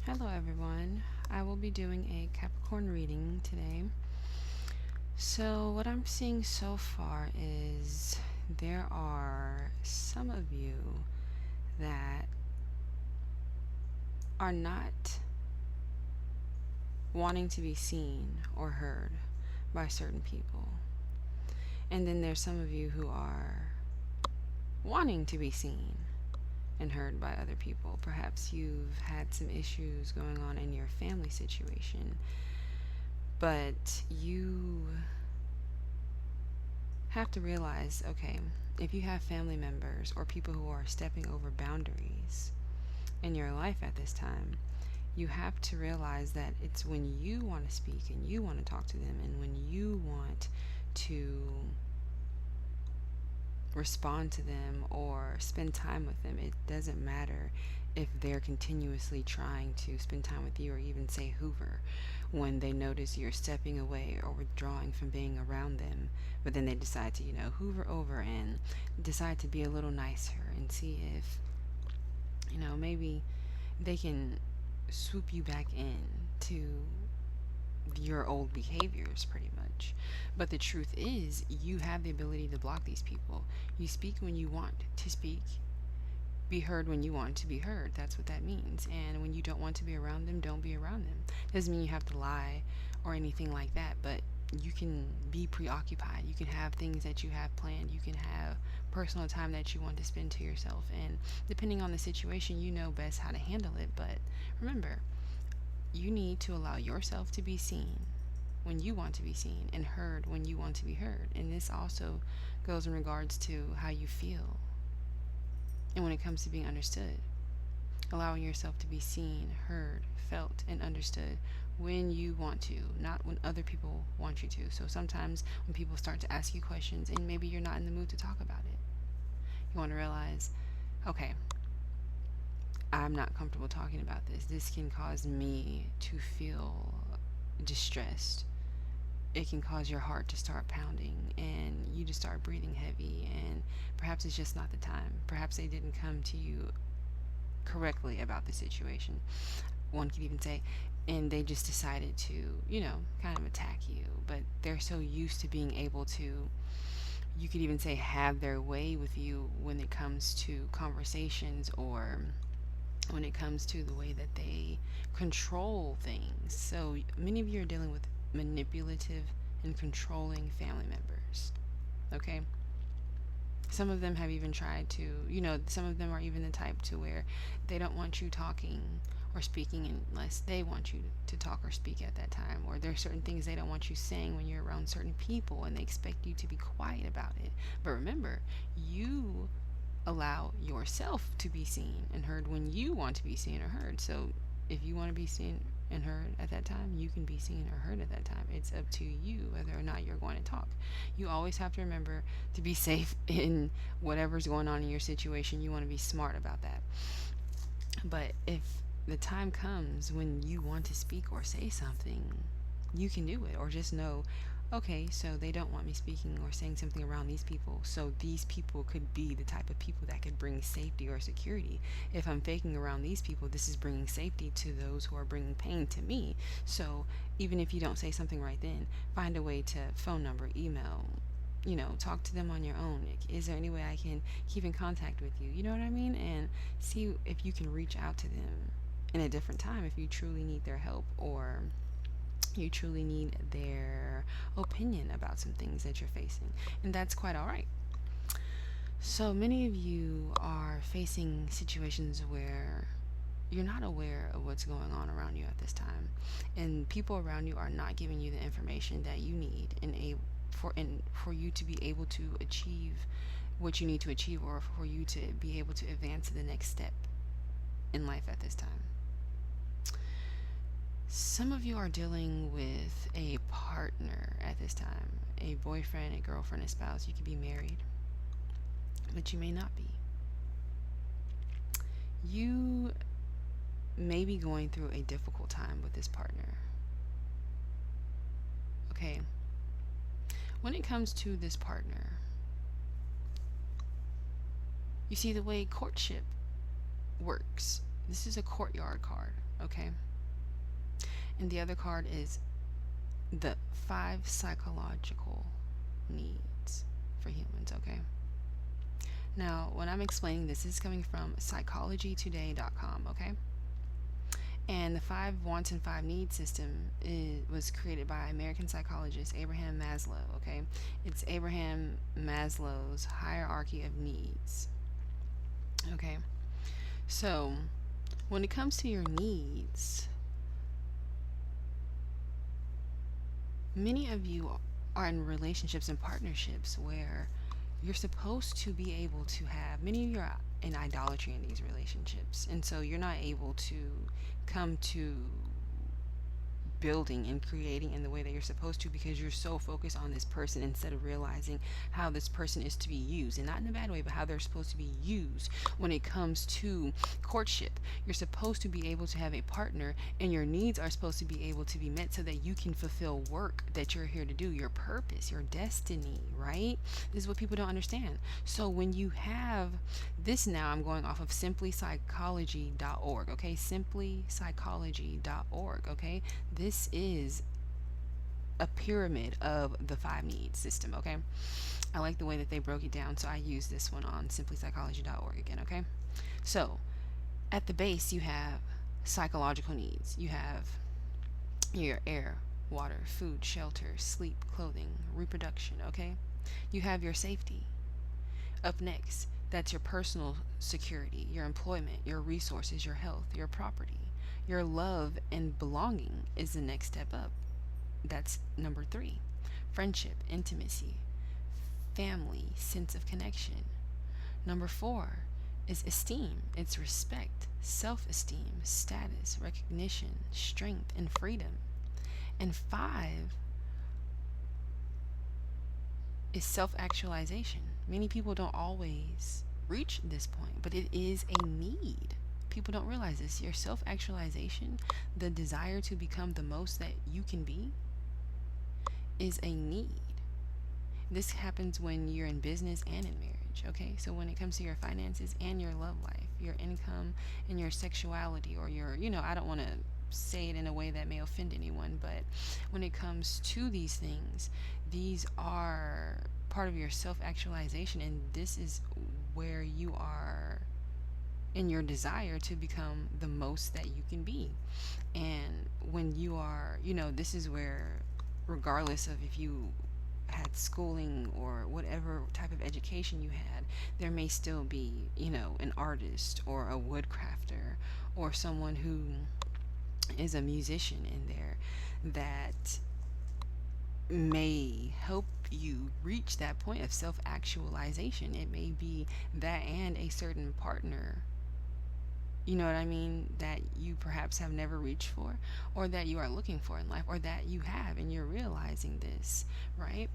Hello, everyone. I will be doing a Capricorn reading today. So, what I'm seeing so far is there are some of you that are not wanting to be seen or heard by certain people. And then there's some of you who are wanting to be seen and heard by other people. Perhaps you've had some issues going on in your family situation, but you have to realize, okay, if you have family members or people who are stepping over boundaries in your life at this time, you have to realize that it's when you want to speak and you want to talk to them and when you want to respond to them or spend time with them. It doesn't matter if they're continuously trying to spend time with you or even say hoover when they notice you're stepping away or withdrawing from being around them, but then they decide to, hoover over and decide to be a little nicer and see if, maybe they can swoop you back in to your old behaviors pretty much. But the truth is, you have the ability to block these people. You speak when you want to speak, be heard when you want to be heard. That's what that means. And when you don't want to be around them, don't be around them. Doesn't mean you have to lie or anything like that, but you can be preoccupied. You can have things that you have planned. You can have personal time that you want to spend to yourself. And depending on the situation, you know best how to handle it. But remember, you need to allow yourself to be seen when you want to be seen and heard when you want to be heard. And this also goes in regards to how you feel. And when it comes to being understood, allowing yourself to be seen, heard, felt, and understood when you want to, not when other people want you to. So sometimes when people start to ask you questions and maybe you're not in the mood to talk about it, you want to realize, okay, I'm not comfortable talking about this. This can cause me to feel distressed. It can cause your heart to start pounding and you to start breathing heavy, and perhaps it's just not the time. Perhaps they didn't come to you correctly about the situation. One could even say, and they just decided to, kind of attack you, but they're so used to being able to, you could even say, have their way with you when it comes to conversations or when it comes to the way that they control things. So many of you are dealing with manipulative and controlling family members. Okay? Some of them have even tried to, some of them are even the type to where they don't want you talking or speaking unless they want you to talk or speak at that time. Or there are certain things they don't want you saying when you're around certain people and they expect you to be quiet about it. But remember, you allow yourself to be seen and heard when you want to be seen or heard. So if you want to be seen and heard at that time, you can be seen or heard at that time. It's up to you whether or not you're going to talk. You always have to remember to be safe in whatever's going on in your situation. You want to be smart about that. But if the time comes when you want to speak or say something, you can do it. Or just know, okay, so they don't want me speaking or saying something around these people. So these people could be the type of people that could bring safety or security. If I'm faking around these people, this is bringing safety to those who are bringing pain to me. So even if you don't say something right then, find a way to phone number, email, talk to them on your own. Is there any way I can keep in contact with you? You know what I mean? And see if you can reach out to them in a different time if you truly need their help or you truly need their opinion about some things that you're facing. And that's quite all right. So many of you are facing situations where you're not aware of what's going on around you at this time. And people around you are not giving you the information that you need for you to be able to achieve what you need to achieve or for you to be able to advance to the next step in life at this time. Some of you are dealing with a partner at this time, a boyfriend, a girlfriend, a spouse. You could be married, but you may not be. You may be going through a difficult time with this partner. Okay. When it comes to this partner, you see the way courtship works This is a courtyard card, okay? And the other card is the 5 psychological needs for humans, okay? Now, when I'm explaining this is coming from psychologytoday.com, okay? And the 5 wants and 5 needs system was created by American psychologist Abraham Maslow, okay? It's Abraham Maslow's hierarchy of needs, okay? So, when it comes to your needs, many of you are in relationships and partnerships where you're supposed to be able to have, many of you are in idolatry in these relationships, and so you're not able to come to building and creating in the way that you're supposed to, because you're so focused on this person instead of realizing how this person is to be used, and not in a bad way, but how they're supposed to be used when it comes to courtship. You're supposed to be able to have a partner, and your needs are supposed to be able to be met so that you can fulfill work that you're here to do, your purpose, your destiny, right? This is what people don't understand. So when you have this, now I'm going off of simplypsychology.org, okay? Simplypsychology.org, okay? This is a pyramid of the 5 needs system, okay? I like the way that they broke it down, so I use this one on simplypsychology.org again, okay? So, at the base, you have psychological needs. You have your air, water, food, shelter, sleep, clothing, reproduction, okay? You have your safety. Up next, that's your personal security, your employment, your resources, your health, your property. Your love and belonging is the next step up. That's number 3. Friendship, intimacy, family, sense of connection. Number 4 is esteem. It's respect, self-esteem, status, recognition, strength, and freedom. And 5 is self-actualization. Many people don't always reach this point, but it is a need. People don't realize this. Your self-actualization, the desire to become the most that you can be, is a need. This happens when you're in business and in marriage, okay? So when it comes to your finances and your love life, your income and your sexuality, or your, I don't want to say it in a way that may offend anyone, but when it comes to these things, these are part of your self-actualization, and this is where you are in your desire to become the most that you can be. And when you are, this is where, regardless of if you had schooling or whatever type of education you had, there may still be, an artist or a woodcrafter or someone who is a musician in there that may help you reach that point of self-actualization. It may be that and a certain partner, you know what I mean, that you perhaps have never reached for, or that you are looking for in life, or that you have and you're realizing this, right?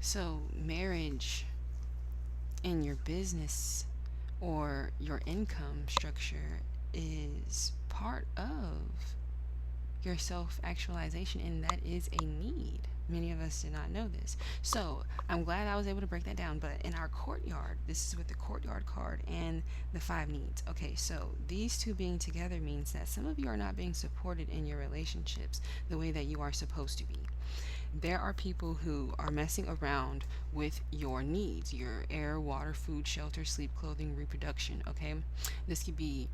So marriage in your business or your income structure is part of your self-actualization, and that is a need. Many of us did not know this. So I'm glad I was able to break that down. But in our courtyard, this is with the courtyard card and the 5 needs. Okay, so these two being together means that some of you are not being supported in your relationships the way that you are supposed to be. There are people who are messing around with your needs, your air, water, food, shelter, sleep, clothing, reproduction, okay? This could be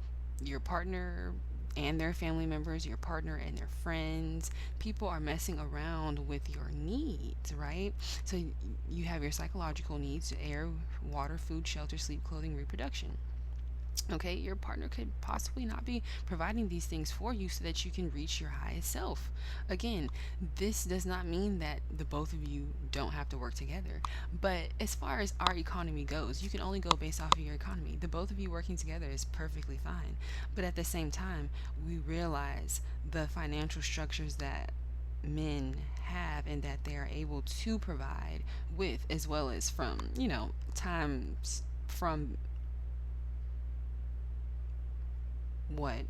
your partner and their family members, your partner and their friends. People are messing around with your needs, right? So you have your psychological needs: air, water, food, shelter, sleep, clothing, reproduction. Okay, your partner could possibly not be providing these things for you so that you can reach your highest self. Again, this does not mean that the both of you don't have to work together. But as far as our economy goes, you can only go based off of your economy. The both of you working together is perfectly fine. But at the same time, we realize the financial structures that men have and that they are able to provide with, as well as from, times from what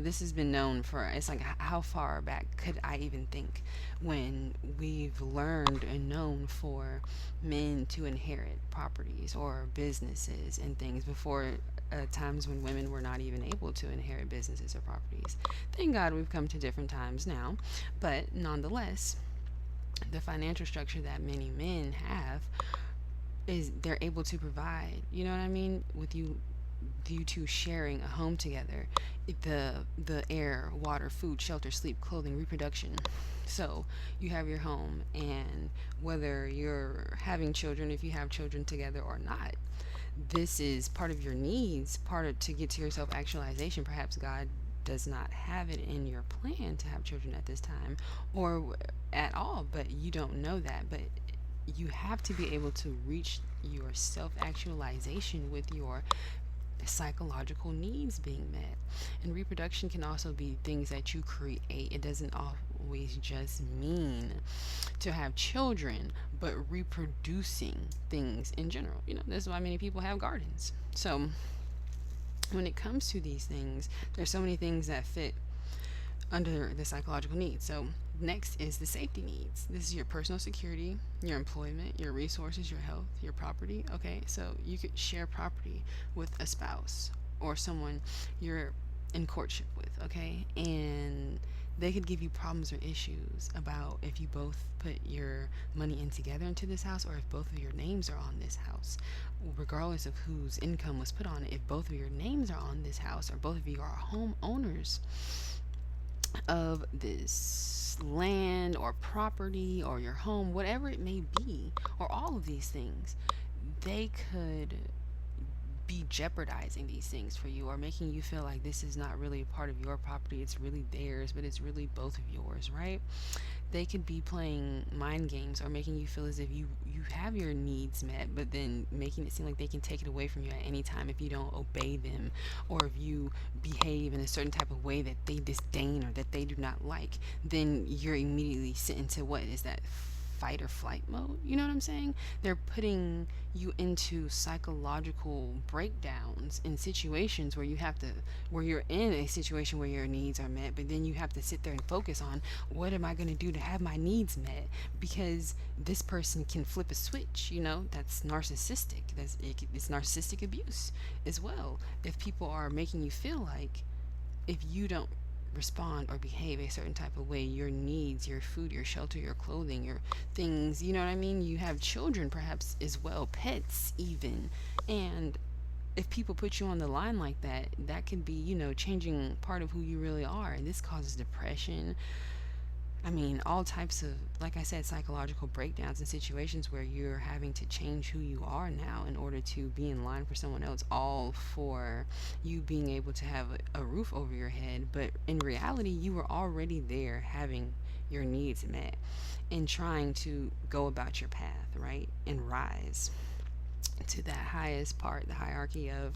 this has been known for. It's like, how far back could I even think, when we've learned and known for men to inherit properties or businesses and things before times when women were not even able to inherit businesses or properties. Thank God we've come to different times now, but nonetheless, the financial structure that many men have is they're able to provide, you know what I mean, with you two sharing a home together, the air, water, food, shelter, sleep, clothing, reproduction. So you have your home, and whether you're having children, if you have children together or not, this is part of your needs, part of to get to your self actualization. Perhaps God does not have it in your plan to have children at this time or at all, but you don't know that. But you have to be able to reach your self actualization with your psychological needs being met. And reproduction can also be things that you create. It doesn't always just mean to have children, but reproducing things in general. That's why many people have gardens. So when it comes to these things, there's so many things that fit under the psychological needs. So next is the safety needs. This is your personal security, your employment, your resources, your health, your property. Okay, so you could share property with a spouse or someone you're in courtship with. Okay, and they could give you problems or issues about if you both put your money in together into this house, or if both of your names are on this house. Regardless of whose income was put on it, if both of your names are on this house, or both of you are homeowners of this land or property or your home, whatever it may be, or all of these things, they could be jeopardizing these things for you, or making you feel like this is not really a part of your property, it's really theirs, but it's really both of yours, right? They could be playing mind games, or making you feel as if you have your needs met, but then making it seem like they can take it away from you at any time if you don't obey them, or if you behave in a certain type of way that they disdain or that they do not like. Then you're immediately sent into, what is that, fight or flight mode? You know what I'm saying? They're putting you into psychological breakdowns in situations where you're in a situation where your needs are met, but then you have to sit there and focus on, what am I going to do to have my needs met? Because this person can flip a switch. That's narcissistic. It's narcissistic abuse as well. If people are making you feel like if you don't respond or behave a certain type of way, your needs, your food, your shelter, your clothing, your things, you know what I mean? You have children perhaps as well, pets even. And if people put you on the line like that, that could be, changing part of who you really are. And this causes depression. All types of, like I said, psychological breakdowns in situations where you're having to change who you are now in order to be in line for someone else, all for you being able to have a roof over your head. But in reality, you were already there having your needs met and trying to go about your path, right? And rise to that highest part, the hierarchy of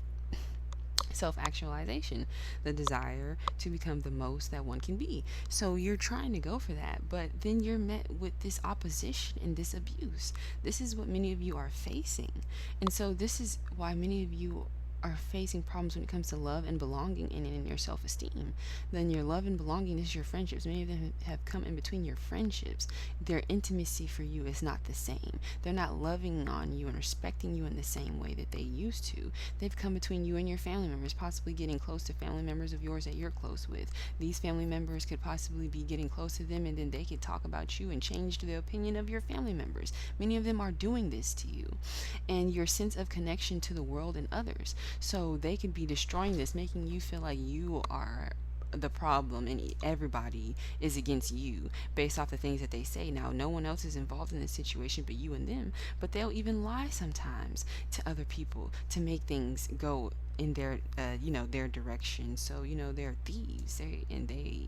self-actualization, the desire to become the most that one can be. So you're trying to go for that, but then you're met with this opposition and this abuse. This is what many of you are facing. And so this is why many of you are facing problems when it comes to love and belonging, and in your self-esteem. Then your love and belonging is your friendships. Many of them have come in between your friendships. Their intimacy for you is not the same. They're not loving on you and respecting you in the same way that they used to. They've come between you and your family members, possibly getting close to family members of yours that you're close with. These family members could possibly be getting close to them, and then they could talk about you and change the opinion of your family members. Many of them are doing this to you, and your sense of connection to the world and others. So they could be destroying this, making you feel like you are the problem and everybody is against you based off the things that they say. Now, no one else is involved in this situation but you and them, but they'll even lie sometimes to other people to make things go in their their direction. So they're thieves, they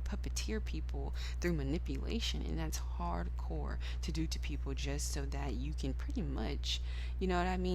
puppeteer people through manipulation, and that's hardcore to do to people just so that you can pretty much,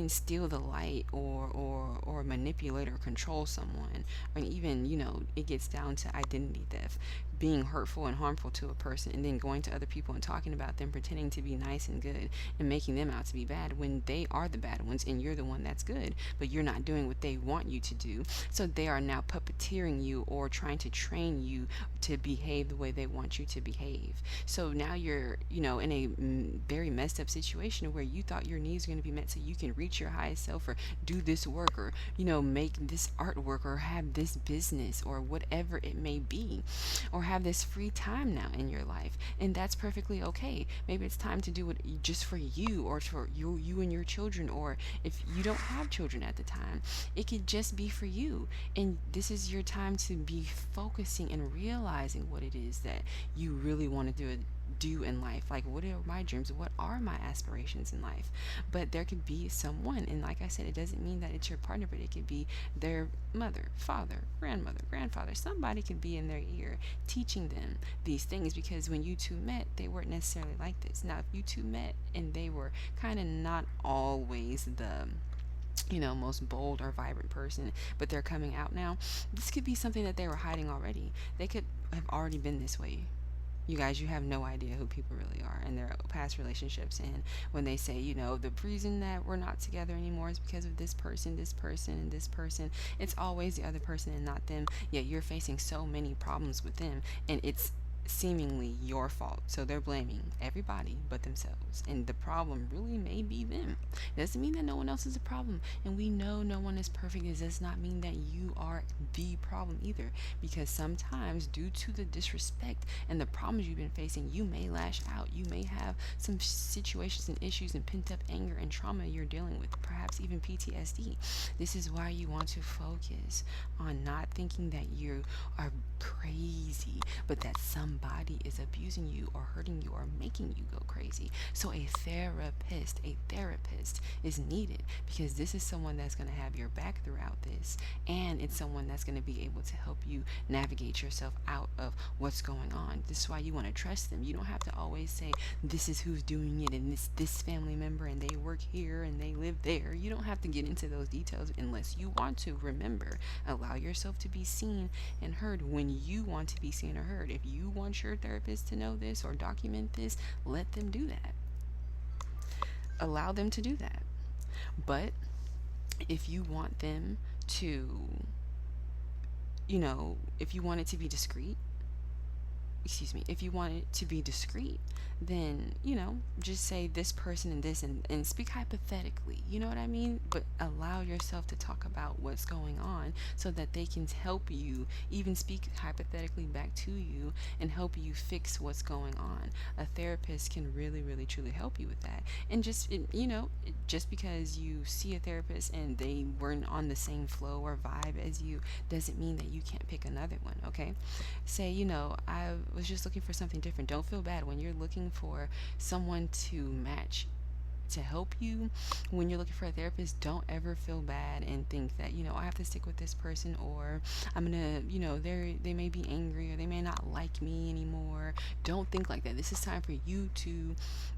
steal the light or manipulate or control someone. And even it gets down to identity theft, being hurtful and harmful to a person and then going to other people and talking about them, pretending to be nice and good and making them out to be bad when they are the bad ones and you're the one that's good, but you're not doing what they want you to do. So they are now puppeteering you or trying to train you to behave the way they want you to behave. So now you're, in a very messed up situation where you thought your needs were going to be met so you can reach your highest self or do this work or, make this artwork or have this business or whatever it may be, or have this free time now in your life. And that's perfectly okay. Maybe it's time to do it just for you or for you and your children, or if you don't have children at the time, it could just be for you. And this is your time to be focusing and realizing what it is that you really want to do in life. Like, what are my dreams? What are my aspirations in life? But there could be someone, and like I said, it doesn't mean that it's your partner, but it could be their mother, father, grandmother, grandfather. Somebody could be in their ear teaching them these things, because when you two met, they weren't necessarily like this. Now, if you two met and they were kind of not always the most bold or vibrant person, but they're coming out now, this could be something that they were hiding already. They could have already been this way. You guys, you have no idea who people really are in their past relationships. And when they say, the reason that we're not together anymore is because of this person, and this person, it's always the other person and not them. Yet you're facing so many problems with them, and it's seemingly your fault. So they're blaming everybody but themselves. And the problem really may be them. It doesn't mean that no one else is a problem. And we know no one is perfect. It does not mean that you are the problem either. Because sometimes, due to the disrespect and the problems you've been facing, you may lash out. You may have some situations and issues and pent up anger and trauma you're dealing with, perhaps even PTSD. This is why you want to focus on not thinking that you are crazy, but that somebody is abusing you or hurting you or making you go crazy. So a therapist is needed, because this is someone that's going to have your back throughout this, and it's someone that's going to be able to help you navigate yourself out of what's going on. This is why you want to trust them. You don't have to always say, this is who's doing it, and it's this family member, and they work here and they live there. You don't have to get into those details unless you want to. Remember, allow yourself to be seen and heard when you want to be seen or heard. If you want your therapist to know this or document this, let them do that. Allow them to do that. But if you want them to, if you want it to be discreet, if you want it to be discreet, then, just say this person and this, and speak hypothetically, you know what I mean? But allow yourself to talk about what's going on so that they can help you, even speak hypothetically back to you and help you fix what's going on. A therapist can really, really, truly help you with that. And just because you see a therapist and they weren't on the same flow or vibe as you, doesn't mean that you can't pick another one, okay? Say, I was just looking for something different. Don't feel bad when you're looking for someone to match, to help you. When you're looking for a therapist, don't ever feel bad and think that, I have to stick with this person, or I'm gonna, they may be angry or they may not like me anymore. Don't think like that. This is time for you to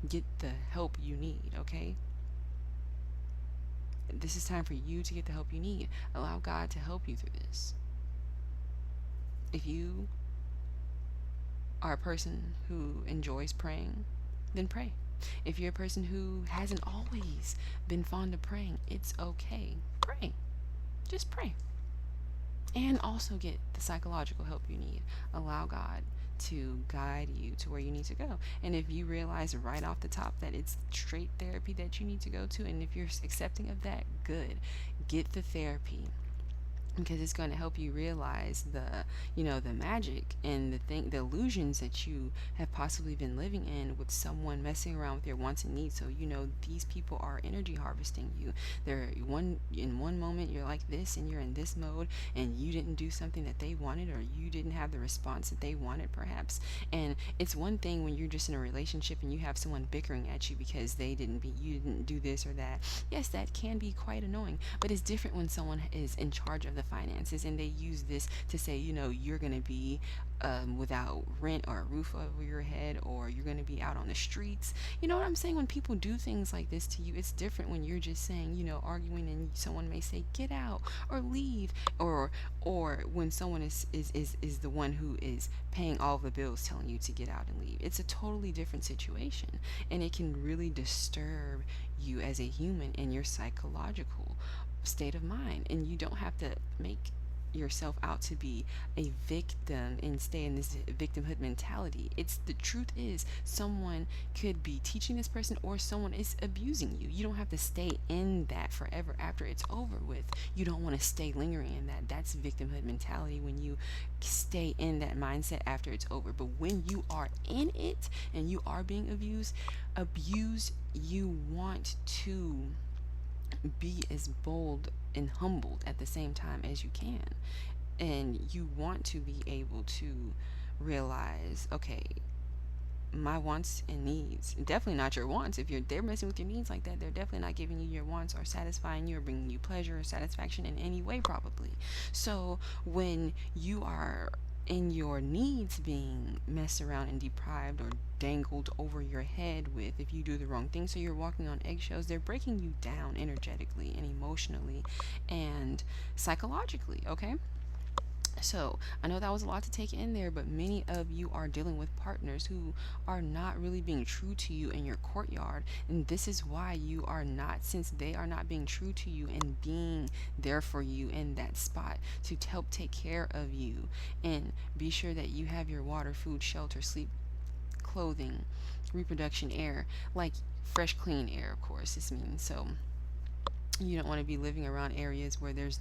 get the help you need, okay? This is time for you to get the help you need. Allow God to help you through this. If you are a person who enjoys praying, then pray. If you're a person who hasn't always been fond of praying, it's okay. Pray. Just pray. And also get the psychological help you need. Allow God to guide you to where you need to go. And if you realize right off the top that it's straight therapy that you need to go to, and if you're accepting of that, good. Get the therapy, because it's going to help you realize the magic and the illusions that you have possibly been living in with someone messing around with your wants and needs. So these people are energy harvesting you. They're in one moment you're like this and you're in this mode, and you didn't do something that they wanted, or you didn't have the response that they wanted perhaps. And it's one thing when you're just in a relationship and you have someone bickering at you because you didn't do this or that. Yes, that can be quite annoying, but it's different when someone is in charge of the finances, and they use this to say, you're going to be without rent or a roof over your head, or you're going to be out on the streets. You know what I'm saying? When people do things like this to you, it's different when you're just saying, arguing, and someone may say, get out or leave, or when someone is the one who is paying all the bills telling you to get out and leave. It's a totally different situation, and it can really disturb you as a human in your psychological state of mind. And you don't have to make yourself out to be a victim and stay in this victimhood mentality. It's the truth is, someone could be teaching this person, or someone is abusing you. You don't have to stay in that forever after it's over with. You don't want to stay lingering in that. That's victimhood mentality, when you stay in that mindset after it's over. But when you are in it and you are being abused, you want to be as bold and humbled at the same time as you can. And you want to be able to realize, okay, my wants and needs, definitely not your wants. If they're messing with your needs like that, they're definitely not giving you your wants or satisfying you or bringing you pleasure or satisfaction in any way, probably. So when you are in your needs being messed around and deprived or dangled over your head with, if you do the wrong thing, so you're walking on eggshells, they're breaking you down energetically and emotionally and psychologically. Okay, so I know that was a lot to take in there, but many of you are dealing with partners who are not really being true to you in your courtyard. And this is why you are not, since they are not being true to you and being there for you in that spot to help take care of you and be sure that you have your water, food, shelter, sleep, clothing, reproduction, air, like fresh, clean air, of course, this means. So you don't want to be living around areas where there's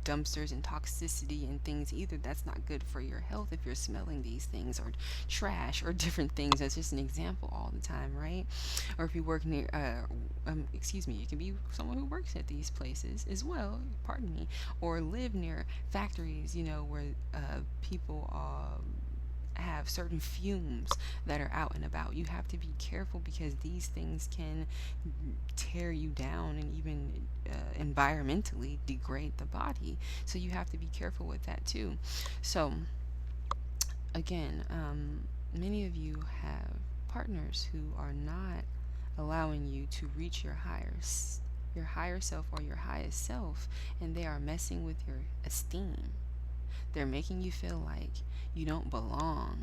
dumpsters and toxicity and things either. That's not good for your health if you're smelling these things, or trash or different things. That's just an example all the time, right? Or if you work near it can be someone who works at these places as well, pardon me, or live near factories, where people have certain fumes that are out and about. You have to be careful, because these things can tear you down and even environmentally degrade the body. So you have to be careful with that too. So again, many of you have partners who are not allowing you to reach your higher self or your highest self, and they are messing with your esteem. They're making you feel like you don't belong,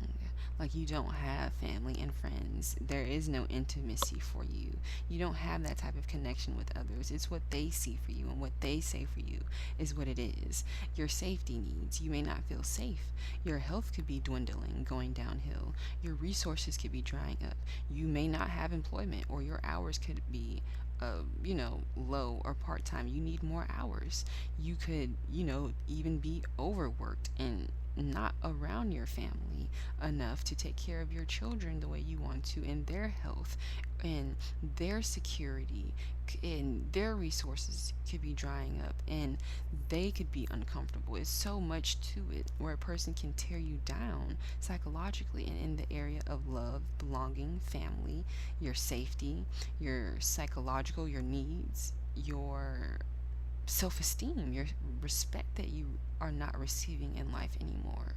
like you don't have family and friends. There is no intimacy for you. You don't have that type of connection with others. It's what they see for you, and what they say for you is what it is. Your safety needs. You may not feel safe. Your health could be dwindling, going downhill. Your resources could be drying up. You may not have employment, or your hours could be low or part-time. You need more hours. You could, even be overworked and not around your family enough to take care of your children the way you want to, and their health and their security and their resources could be drying up, and they could be uncomfortable. It's so much to it where a person can tear you down psychologically, and in the area of love, belonging, family, your safety, your psychological, your needs, your self-esteem, your respect that you are not receiving in life anymore.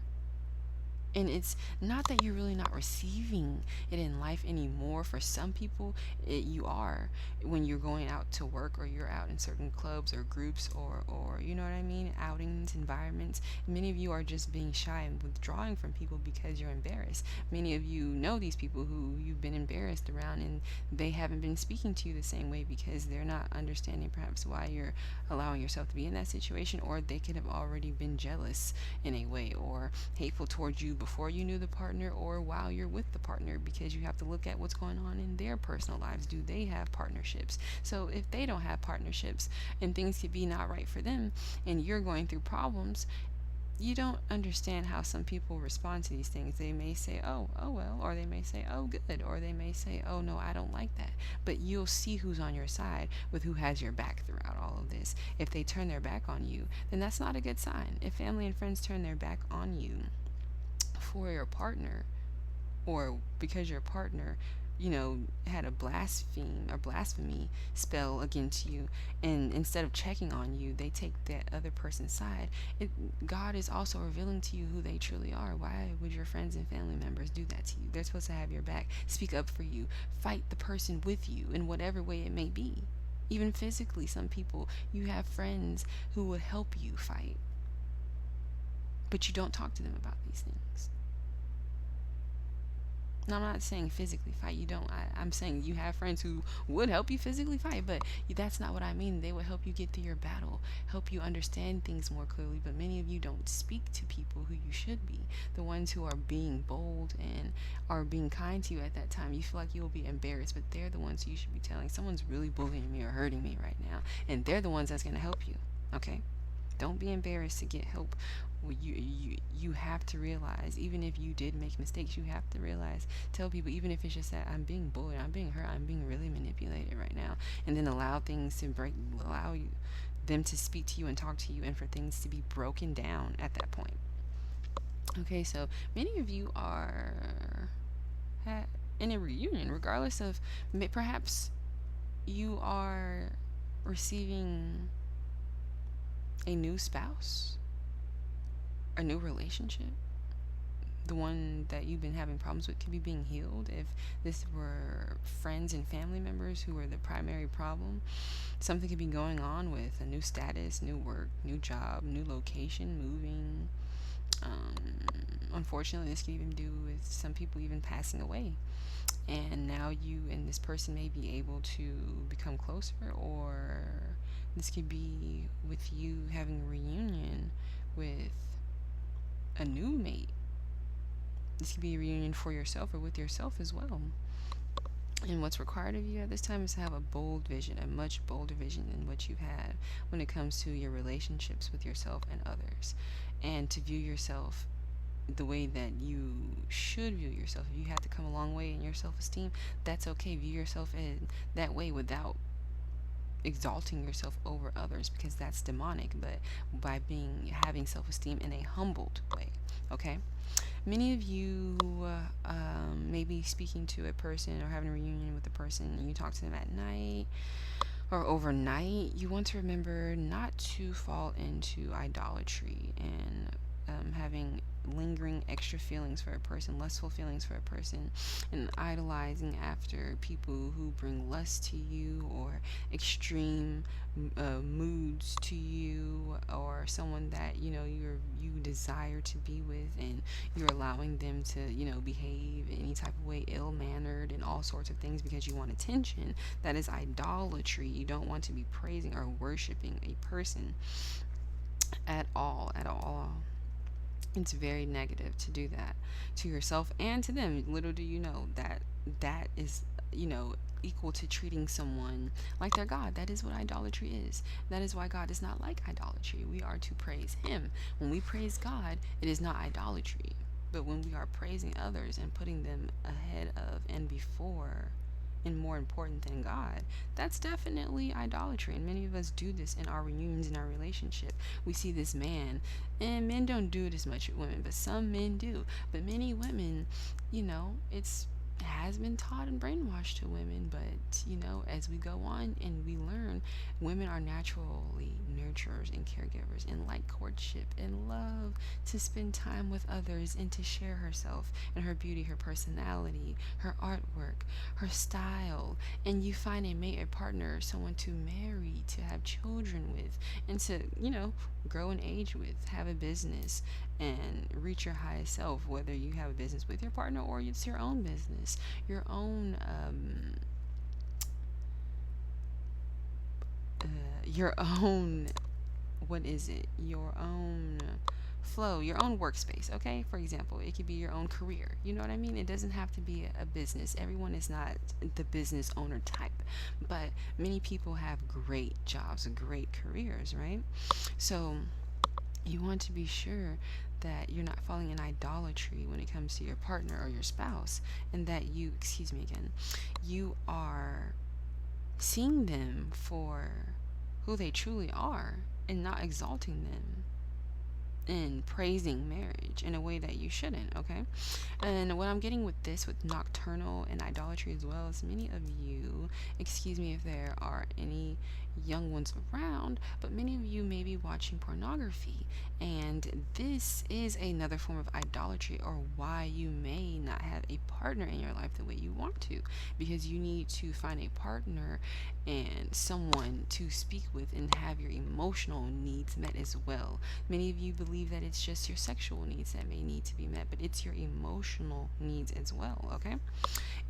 And it's not that you're really not receiving it in life anymore. For some people, you are, when you're going out to work, or you're out in certain clubs or groups, or you know what I mean, outings, environments. Many of you are just being shy and withdrawing from people because you're embarrassed. Many of you know these people who you've been embarrassed around, and they haven't been speaking to you the same way because they're not understanding perhaps why you're allowing yourself to be in that situation, or they could have already been jealous in a way, or hateful towards you before you knew the partner, or while you're with the partner, because you have to look at what's going on in their personal lives. Do they have partnerships? So if they don't have partnerships and things could be not right for them, and you're going through problems, you don't understand how some people respond to these things. They may say, oh well, or they may say, oh good, or they may say, oh no, I don't like that. But you'll see who's on your side with who has your back throughout all of this. If they turn their back on you, then that's not a good sign. If family and friends turn their back on you for your partner, or because your partner had a blasphemy spell against you, and instead of checking on you, they take that other person's side. God is also revealing to you who they truly are. Why would your friends and family members do that to you? They're supposed to have your back, speak up for you, fight the person with you in whatever way it may be. Even physically, some people, you have friends who will help you fight, but you don't talk to them about these things. No, I'm not saying physically fight. You don't. I'm saying you have friends who would help you physically fight, but that's not what I mean. They would help you get through your battle, help you understand things more clearly. But many of you don't speak to people who you should be. The ones who are being bold and are being kind to you at that time. You feel like you will be embarrassed, but they're the ones you should be telling. Someone's really bullying me or hurting me right now, and they're the ones that's going to help you. Okay? Don't be embarrassed to get help. You have to realize, even if you did make mistakes, you have to realize, tell people, even if it's just that I'm being bullied, I'm being hurt, I'm being really manipulated right now, and then allow things to allow them to speak to you and talk to you, and for things to be broken down at that point. Okay, so many of you are in a reunion, regardless of, perhaps you are receiving a new spouse, a new relationship. The one that you've been having problems with could be being healed. If this were friends and family members who were the primary problem, something could be going on with a new status, new work, new job, new location, moving. Unfortunately, this could even do with some people even passing away. And now you and this person may be able to become closer, or this could be with you having a reunion with a new mate. This could be a reunion for yourself or with yourself as well. And what's required of you at this time is to have a bold vision, a much bolder vision than what you've had when it comes to your relationships with yourself and others. And to view yourself the way that you should view yourself. If you have to come a long way in your self-esteem, that's okay. View yourself in that way without exalting yourself over others, because that's demonic, but by having self-esteem in a humbled way. Okay, many of you may be speaking to a person or having a reunion with a person, and you talk to them at night or overnight. You want to remember not to fall into idolatry and having lingering extra feelings for a person, lustful feelings for a person, and idolizing after people who bring lust to you, or extreme moods to you, or someone that you desire to be with, and you're allowing them to behave any type of way, ill-mannered and all sorts of things because you want attention. That is idolatry. You don't want to be praising or worshiping a person at all. It's very negative to do that to yourself and to them. Little do you know that is equal to treating someone like their God. That is what idolatry is. That is why God is not like idolatry. We are to praise him. When we praise God, it is not idolatry. But when we are praising others and putting them ahead of and before and more important than God, that's definitely idolatry. And many of us do this in our reunions, in our relationship. We see this man, and men don't do it as much with women, but some men do. But many women, it's has been taught and brainwashed to women, but as we go on and we learn, women are naturally nurturers and caregivers, and like courtship and love to spend time with others and to share herself and her beauty, her personality, her artwork, her style, and you find a mate, a partner, someone to marry, to have children with, and to grow in age with, have a business and reach your highest self, whether you have a business with your partner or it's your own business, your own your own flow, your own workspace. Okay, for example, it could be your own career. You know what I mean? It doesn't have to be a business. Everyone is not the business owner type, but many people have great jobs, great careers, right? So you want to be sure that you're not falling in idolatry when it comes to your partner or your spouse, and that you are seeing them for who they truly are and not exalting them and praising marriage. much in a way that you shouldn't, okay? And what I'm getting with this, with nocturnal and idolatry as well, is many of you, excuse me if there are any young ones around, but many of you may be watching pornography, and this is another form of idolatry, or why you may not have a partner in your life the way you want to, because you need to find a partner and someone to speak with and have your emotional needs met as well. Many of you believe that it's just your sexual needs that may need to be met, but it's your emotional needs as well, okay?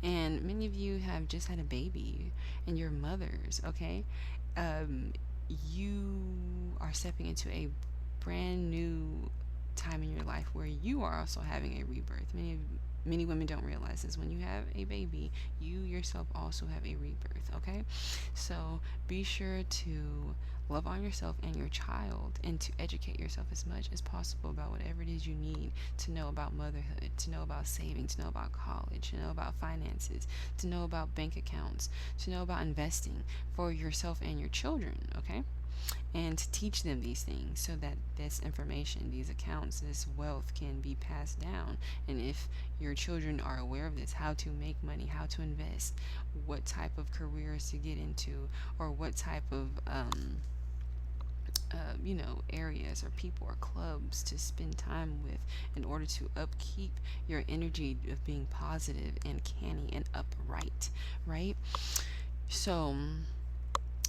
And many of you have just had a baby and you're mothers, okay? You are stepping into a brand new time in your life where you are also having a rebirth. Many women don't realize this. When you have a baby, you yourself also have a rebirth, okay? So be sure to love on yourself and your child, and to educate yourself as much as possible about whatever it is you need to know about motherhood, to know about saving, to know about college, to know about finances, to know about bank accounts, to know about investing for yourself and your children, okay? And to teach them these things so that this information, these accounts, this wealth can be passed down. And if your children are aware of this, how to make money, how to invest, what type of careers to get into, or what type of areas or people or clubs to spend time with in order to upkeep your energy of being positive and canny and upright, right? So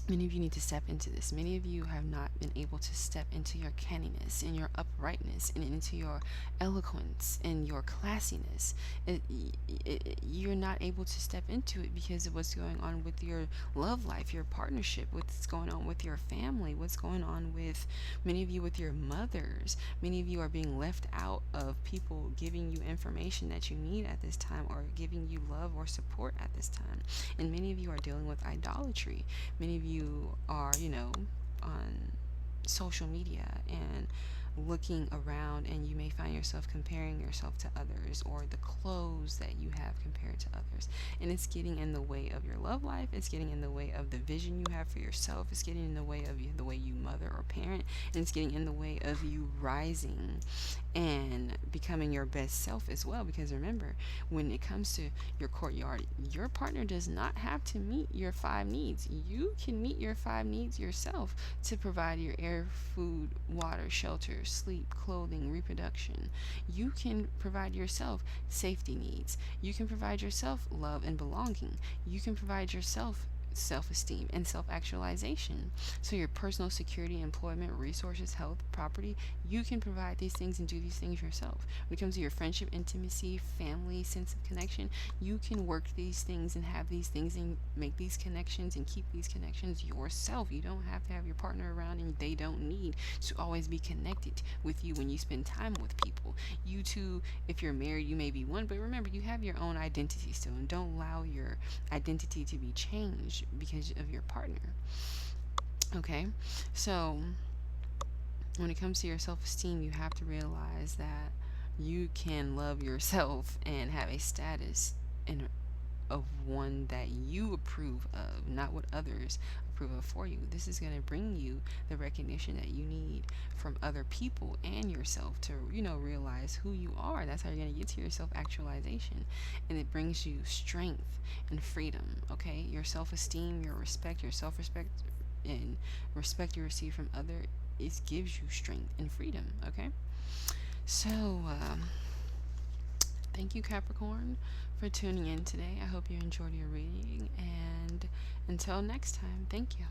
many of you need to step into this. Many of you have not been able to step into your canniness and your uprightness and into your eloquence and your classiness. You're not able to step into it because of what's going on with your love life, your partnership, what's going on with your family, what's going on with many of you with your mothers. Many of you are being left out of people giving you information that you need at this time, or giving you love or support at this time. And many of you are dealing with idolatry. Many of you are, on social media and looking around, and you may find yourself comparing yourself to others, or the clothes that you have compared to others, and it's getting in the way of your love life. It's getting in the way of the vision you have for yourself. It's getting in the way of the way you mother or parent, and it's getting in the way of you rising and becoming your best self as well. Because remember, when it comes to your courtyard, your partner does not have to meet your 5 needs. You can meet your 5 needs yourself, to provide your air, food, water, shelter, sleep, clothing, reproduction. You can provide yourself safety needs. You can provide yourself love and belonging. You can provide yourself self-esteem and self-actualization. So your personal security, employment, resources, health, property, you can provide these things and do these things yourself. When it comes to your friendship, intimacy, family, sense of connection, you can work these things and have these things and make these connections and keep these connections yourself. You don't have to have your partner around, and they don't need to always be connected with you when you spend time with people. You too, if you're married, you may be one, but remember, you have your own identity still, and don't allow your identity to be changed because of your partner. Okay, so when it comes to your self-esteem, you have to realize that you can love yourself and have a status of one that you approve of, not what others approve of for you. This is going to bring you the recognition that you need from other people and yourself to, realize who you are. That's how you're going to get to your self-actualization. And it brings you strength and freedom, okay? Your self-esteem, your respect, your self-respect, and respect you receive from others, it gives you strength and freedom, okay? So, thank you, Capricorn, for tuning in today. I hope you enjoyed your reading, and until next time, thank you.